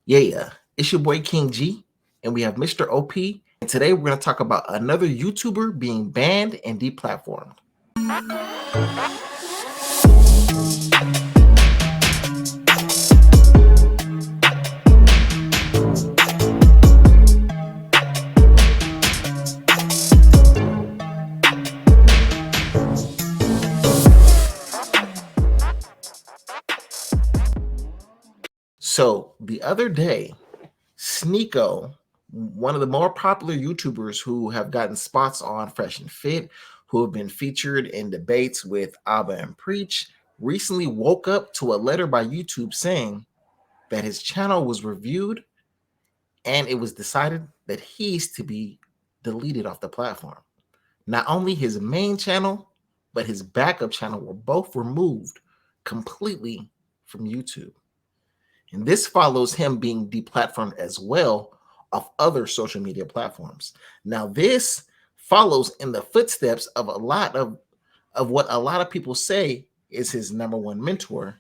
Yeah, it's your boy King G, and we have Mr. OP. And today we're going to talk about another YouTuber being banned and deplatformed. So the other day, Sneako, one of the more popular YouTubers who have gotten spots on Fresh and Fit, who have been featured in debates with Abba and Preach, recently woke up to a letter by YouTube saying that his channel was reviewed and it was decided that he's to be deleted off the platform. Not only his main channel, but his backup channel were both removed completely from YouTube. And this follows him being deplatformed as well of other social media platforms. Now, this follows in the footsteps of what a lot of people say is his number one mentor,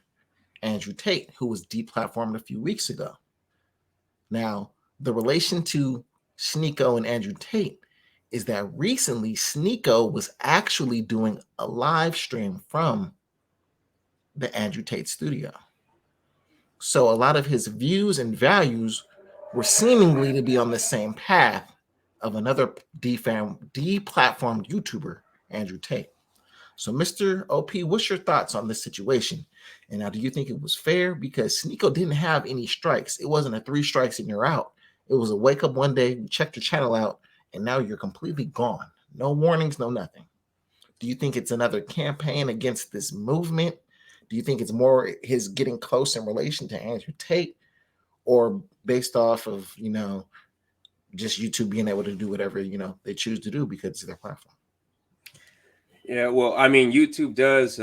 Andrew Tate, who was deplatformed a few weeks ago. Now, the relation to Sneako and Andrew Tate is that recently Sneako was actually doing a live stream from the Andrew Tate studio. So a lot of his views and values were seemingly to be on the same path of another deplatformed YouTuber, Andrew Tate. So, Mr. OP, what's your thoughts on this situation? And now, do you think it was fair? Because Sneako didn't have any strikes. It wasn't a 3 strikes and you're out. It was a wake up one day, you checked your channel out, and now you're completely gone. No warnings, no nothing. Do you think it's another campaign against this movement? Do you think it's more his getting close in relation to Andrew Tate, or based off of, just YouTube being able to do whatever, they choose to do because it's their platform? Yeah, well, I mean, YouTube does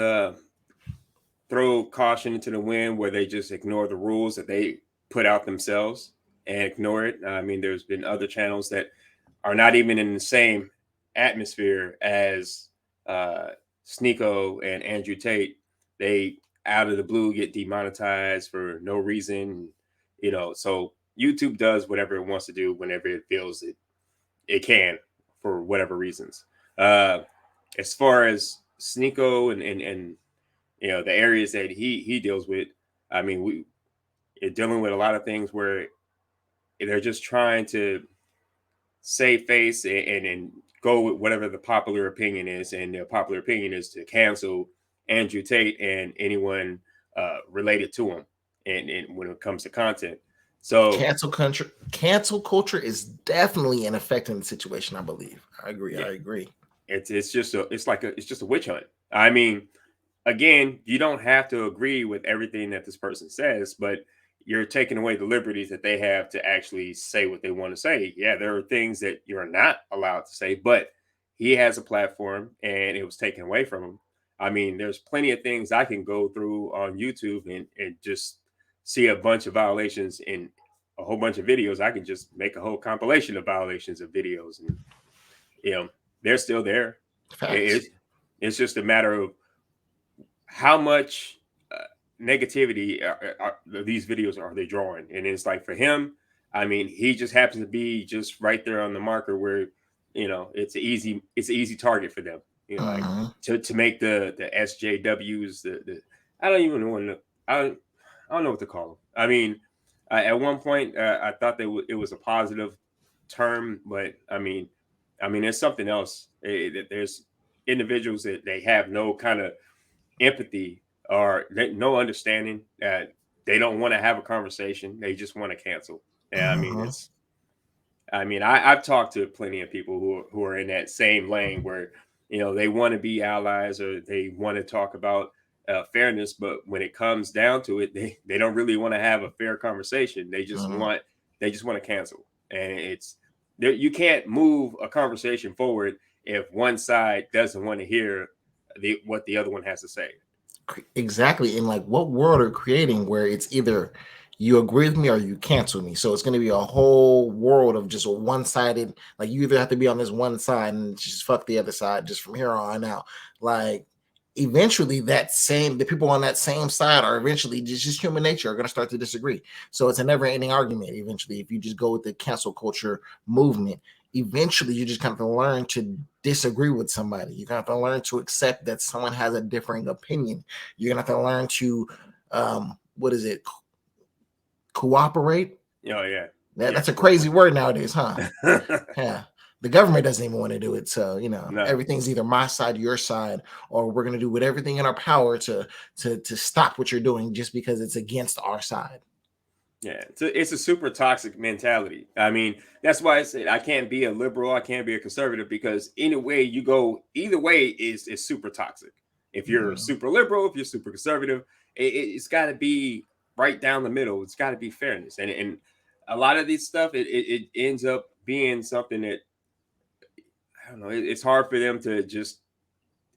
throw caution into the wind where they just ignore the rules that they put out themselves and ignore it. I mean, there's been other channels that are not even in the same atmosphere as Sneako and Andrew Tate. They out of the blue get demonetized for no reason, so YouTube does whatever it wants to do whenever it feels it can for whatever reasons. As far as Sneako and the areas that he deals with, I mean, we're dealing with a lot of things where they're just trying to save face and go with whatever the popular opinion is, and the popular opinion is to cancel Andrew Tate and anyone related to him, and when it comes to content. So cancel culture is definitely an effect in the situation, I believe. I agree. Yeah. I agree. It's just a witch hunt. I mean, again, you don't have to agree with everything that this person says, but you're taking away the liberties that they have to actually say what they want to say. Yeah, there are things that you're not allowed to say, but he has a platform and it was taken away from him. I mean, there's plenty of things I can go through on YouTube and just see a bunch of violations in a whole bunch of videos. I can just make a whole compilation of violations of videos, and they're still there. It's just a matter of how much negativity these videos are they drawing. And it's like, for him, I mean, he just happens to be just right there on the marker where it's an easy target for them, like to make the SJWs, the I don't even know I don't know what to call them. I mean, at one point I thought that it was a positive term, but I mean there's something else. There's individuals that they have no kind of empathy or no understanding, that they don't want to have a conversation. They just want to cancel. And I mean, I've talked to plenty of people who are in that same lane where, they want to be allies or they want to talk about fairness, but when it comes down to it, they don't really want to have a fair conversation. They just want to cancel. And you can't move a conversation forward if one side doesn't want to hear what the other one has to say. Exactly. And like, what world are creating where it's either you agree with me or you cancel me? So it's going to be a whole world of just a one-sided, like, you either have to be on this one side and just fuck the other side just from here on out. Like, eventually the people on that same side are eventually just human nature are going to start to disagree. So it's a never ending argument. Eventually, if you just go with the cancel culture movement, eventually you just kind of learn to disagree with somebody. You're going to have to learn to accept that someone has a differing opinion. You're going to have to learn to what is it, cooperate. Oh yeah, That's a crazy cooperate. word nowadays, huh? Yeah. The government doesn't even want to do it. So, No. everything's either my side, your side, or we're going to do with everything in our power to stop what you're doing just because it's against our side. Yeah, it's a super toxic mentality. I mean, that's why I said I can't be a liberal, I can't be a conservative, because any way you go, either way is super toxic. If you're Yeah. super liberal, if you're super conservative, it's got to be right down the middle. It's got to be fairness, and a lot of these stuff it ends up being something that I don't know. It's hard for them to just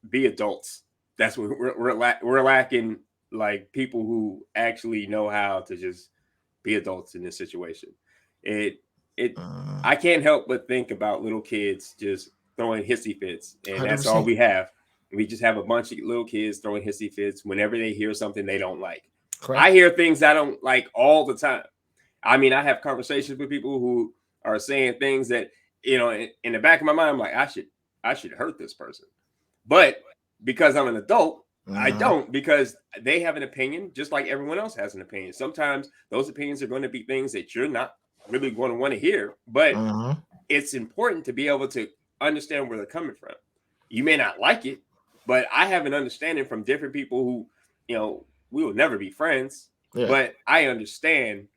be adults. That's what we're lacking, like people who actually know how to just be adults in this situation. It it Uh, I can't help but think about little kids just throwing hissy fits, and that's all 100%. we have. We just have a bunch of little kids throwing hissy fits whenever they hear something they don't like. I Correct. hear things I don't like all the time. I mean, I have conversations with people who are saying things that in the back of my mind, I'm like, I should hurt this person, but because I'm an adult, I Uh, don't, because they have an opinion just like everyone else has an opinion. Sometimes those opinions are going to be things that you're not really going to want to hear, but uh, it's important to be able to understand where they're coming from. You may not like it, but I have an understanding from different people who, we will never be friends, yeah. but I understand,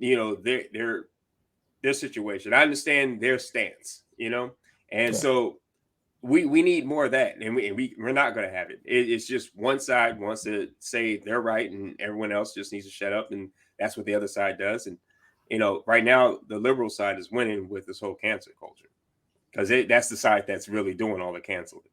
their situation. I understand their stance, and Yeah. so we need more of that, and we're not going to have it. It's just one side wants to say they're right, and everyone else just needs to shut up, and that's what the other side does. And right now the liberal side is winning with this whole cancel culture, because that's the side that's really doing all the canceling.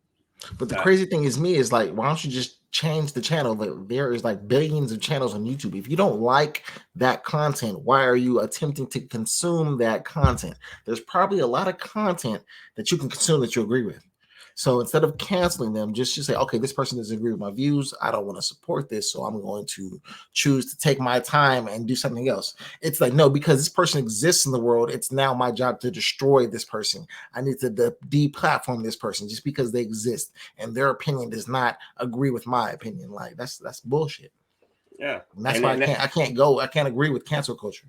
But the Uh, crazy thing is like, why don't you just change the channel? There is like billions of channels on YouTube. If you don't like that content, why are you attempting to consume that content? There's probably a lot of content that you can consume that you agree with. So instead of canceling them, just say, okay, this person doesn't agree with my views. I don't want to support this. So I'm going to choose to take my time and do something else. It's like, no, because this person exists in the world, it's now my job to destroy this person. I need to deplatform this person just because they exist and their opinion does not agree with my opinion. Like that's bullshit. yeah, And that's and why and that, I can't agree with cancel culture.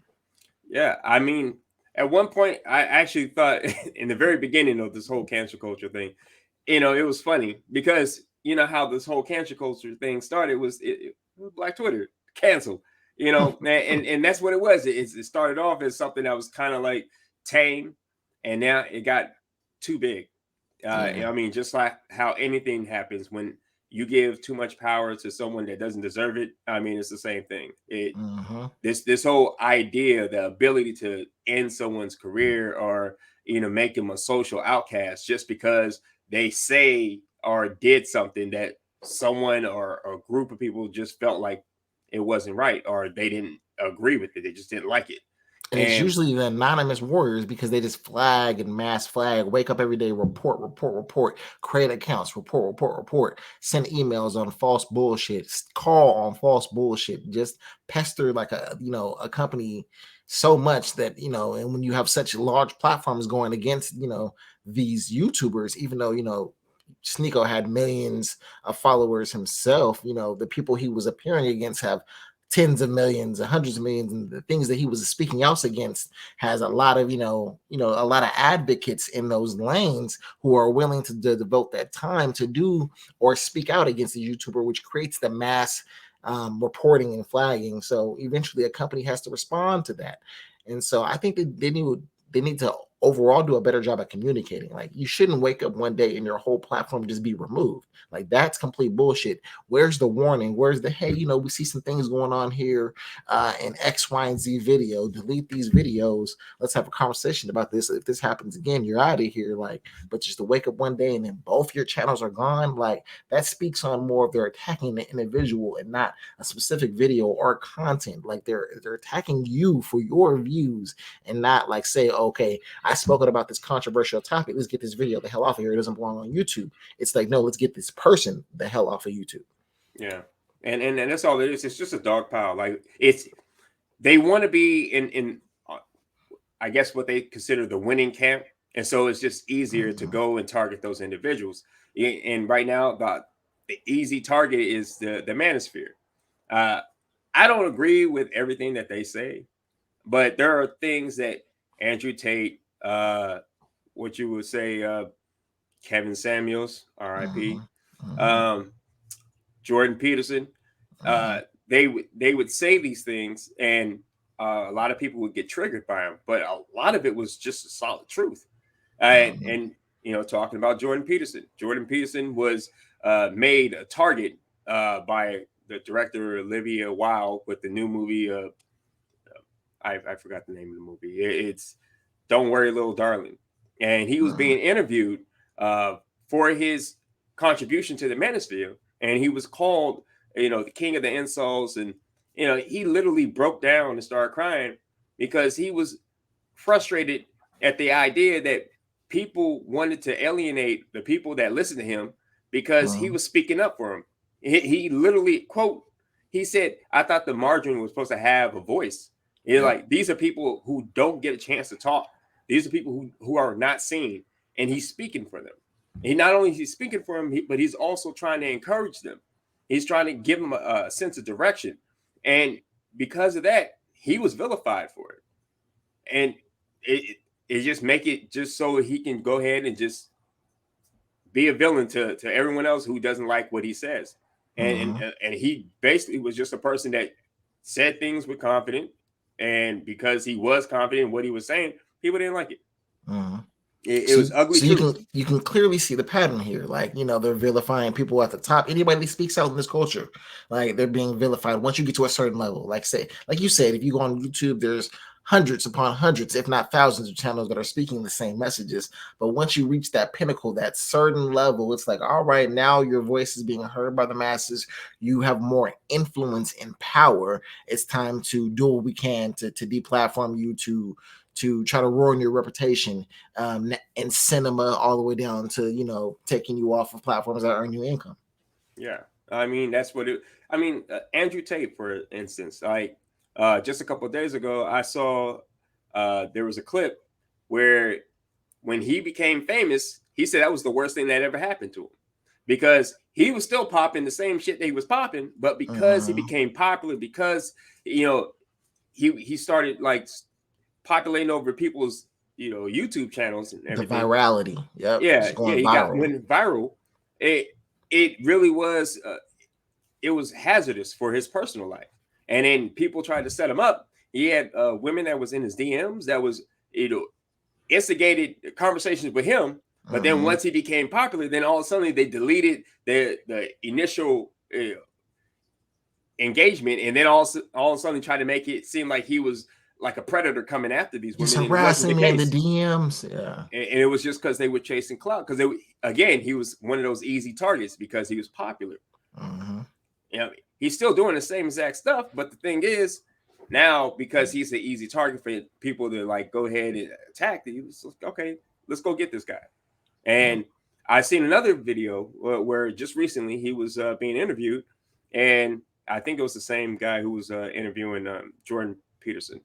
yeah, I mean, at one point I actually thought in the very beginning of this whole cancel culture thing, it was funny because you know how this whole cancel culture thing started was Black Twitter cancel, and that's what it was. It started off as something that was kind of like tame, and now it got too big. Yeah. I mean, just like how anything happens when you give too much power to someone that doesn't deserve it. I mean, it's the same thing. Uh-huh. This whole idea, the ability to end someone's career, or make them a social outcast just because they say or did something that someone or a group of people just felt like it wasn't right, or they didn't agree with it, they just didn't like it. And it's And usually the anonymous warriors because they just flag and mass flag, wake up every day, report, create accounts, report, send emails on false bullshit, call on false bullshit, just pester like a company so much that and when you have such large platforms going against these YouTubers, even though Sneako had millions of followers himself, the people he was appearing against have tens of millions and hundreds of millions, and the things that he was speaking out against has a lot of a lot of advocates in those lanes who are willing to devote that time to do or speak out against the YouTuber, which creates the mass reporting and flagging. So eventually a company has to respond to that. And so I think that they need to overall do a better job at communicating. Like, you shouldn't wake up one day and your whole platform just be removed. Like, that's complete bullshit. Where's the warning? Where's the, hey, we see some things going on here in X, Y, and Z video. Delete these videos. Let's have a conversation about this. If this happens again, you're out of here. Like, but just to wake up one day and then both your channels are gone, like, that speaks on more of they're attacking the individual and not a specific video or content. Like, they're attacking you for your views and not like say, okay, I spoken about this controversial topic. Let's get this video the hell off of here. It doesn't belong on YouTube. It's like, no, let's get this person the hell off of YouTube. Yeah. And that's all it is. It's just a dog pile. Like it's they want to be in I guess what they consider the winning camp. And so it's just easier to go and target those individuals. And right now, the easy target is the manosphere. I don't agree with everything that they say, but there are things that Andrew Tate, what you would say, Kevin Samuels, R.I.P., Jordan Peterson, they would say these things, and a lot of people would get triggered by them, but a lot of it was just a solid truth. And you know, talking about Jordan Peterson was made a target by the director Olivia Wilde with the new movie. I forgot the name of the movie. It's Don't Worry, Little Darling, and he was being interviewed for his contribution to the manosphere, and he was called, you know, the king of the insults, and you know, he literally broke down and started crying because he was frustrated at the idea that people wanted to alienate the people that listened to him because he was speaking up for him. He literally, quote, he said, I thought the margin was supposed to have a voice. It's like, these are people who don't get a chance to talk. These are people who are not seen, and he's speaking for them. He not only he's speaking for them, but he's also trying to encourage them. He's trying to give them a sense of direction. And because of that, he was vilified for it. And it just make it just so he can go ahead and just be a villain to everyone else who doesn't like what he says. And he basically was just a person that said things with confidence. And because he was confident in what he was saying, people didn't like it. It was ugly. So you can clearly see the pattern here. Like, you know, they're vilifying people at the top. Anybody that speaks out in this culture, like, they're being vilified once you get to a certain level. Like you said, if you go on YouTube, there's hundreds upon hundreds, if not thousands of channels that are speaking the same messages. But once you reach that pinnacle, that certain level, it's like, all right, now your voice is being heard by the masses. You have more influence and power. It's time to do what we can to deplatform you, to try to ruin your reputation, in cinema, all the way down to, you know, taking you off of platforms that earn you income. Yeah, I mean, that's what it. I mean, Andrew Tate, for instance, like just a couple of days ago, I saw there was a clip where when he became famous, he said that was the worst thing that ever happened to him because he was still popping the same shit that he was popping, but because he became popular, because you know he started like populating over people's, you know, YouTube channels and everything. The virality, yeah, went viral. It really was. It was hazardous for his personal life, and then people tried to set him up. He had women that was in his DMs that was, you know, instigated conversations with him. But then once he became popular, then all of a sudden they deleted the initial engagement, and then all of a sudden tried to make it seem like he was like a predator coming after these women. Just harassing me in the DMs. Yeah. And it was just because they were chasing clout. Because again, he was one of those easy targets because he was popular. You know, he's still doing the same exact stuff. But the thing is, now because he's an easy target for people to like go ahead and attack, he was like, okay, let's go get this guy. And I seen another video where just recently he was being interviewed, and I think it was the same guy who was interviewing Jordan Peterson.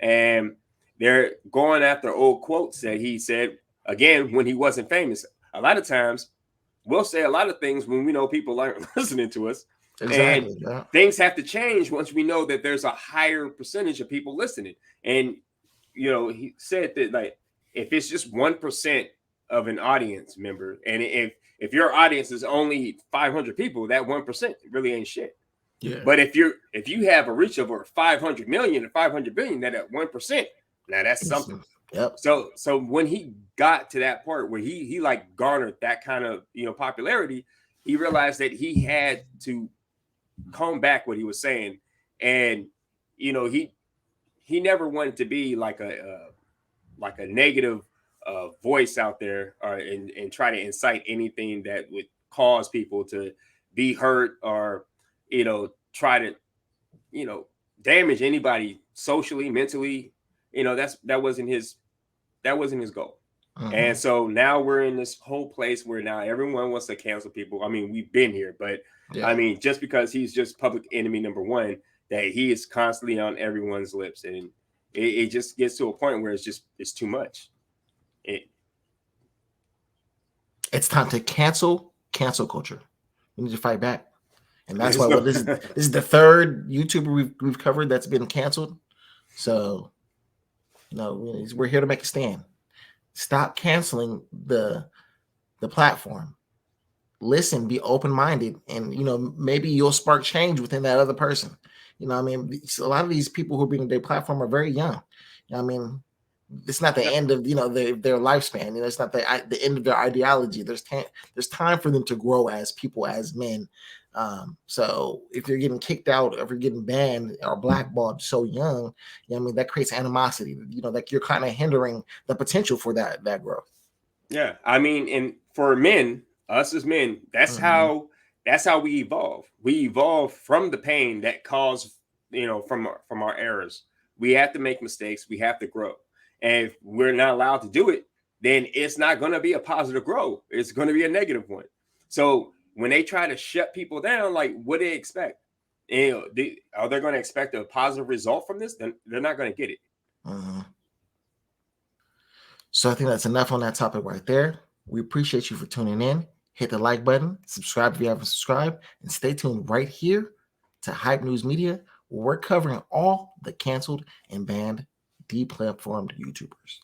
And they're going after old quotes that he said, again, when he wasn't famous. A lot of times we'll say a lot of things when we know people aren't listening to us. Exactly, and things have to change once we know that there's a higher percentage of people listening. And, you know, he said that, like, if it's just 1% of an audience member, and if your audience is only 500 people, that 1% really ain't shit. Yeah. But if you have a reach of over 500 million or 500 billion, that at 1%, now that's something. Yep. So when he got to that part where he like garnered that kind of, you know, popularity, he realized that he had to comb back what he was saying, and you know, he never wanted to be like a negative voice out there, or and try to incite anything that would cause people to be hurt, or you know, try to, you know, damage anybody socially, mentally. You know, that wasn't his That wasn't his goal. Mm-hmm. And so now we're in this whole place where now everyone wants to cancel people. I mean, we've been here, but Yeah. I mean, just because he's just public enemy number one, that he is constantly on everyone's lips, and it just gets to a point where it's too much. It's time to cancel culture. We need to fight back. And that's why No, this is the third YouTuber we've covered that's been canceled. So we're here to make a stand. Stop canceling the platform. Listen, be open-minded, and maybe you'll spark change within that other person. I mean, a lot of these people who are being their platform are very young. I mean, it's not the end of their lifespan. It's not the end of their ideology. There's time for them to grow as people, as men. So if you're getting kicked out, if you're getting banned or blackballed so young, I mean, that creates animosity. Like you're kind of hindering the potential for that growth. Yeah, I mean, and for men, us as men, that's how we evolve. We evolve from the pain that caused, from our errors. We have to make mistakes. We have to grow. And if we're not allowed to do it, then it's not going to be a positive growth. It's going to be a negative one. So when they try to shut people down, like, what do they expect? Are they going to expect a positive result from this? Then they're not going to get it. So I think that's enough on that topic right there. We appreciate you for tuning in. Hit the like button, subscribe if you haven't subscribed, and stay tuned right here to Hype News Media, where we're covering all the canceled and banned, deplatformed YouTubers.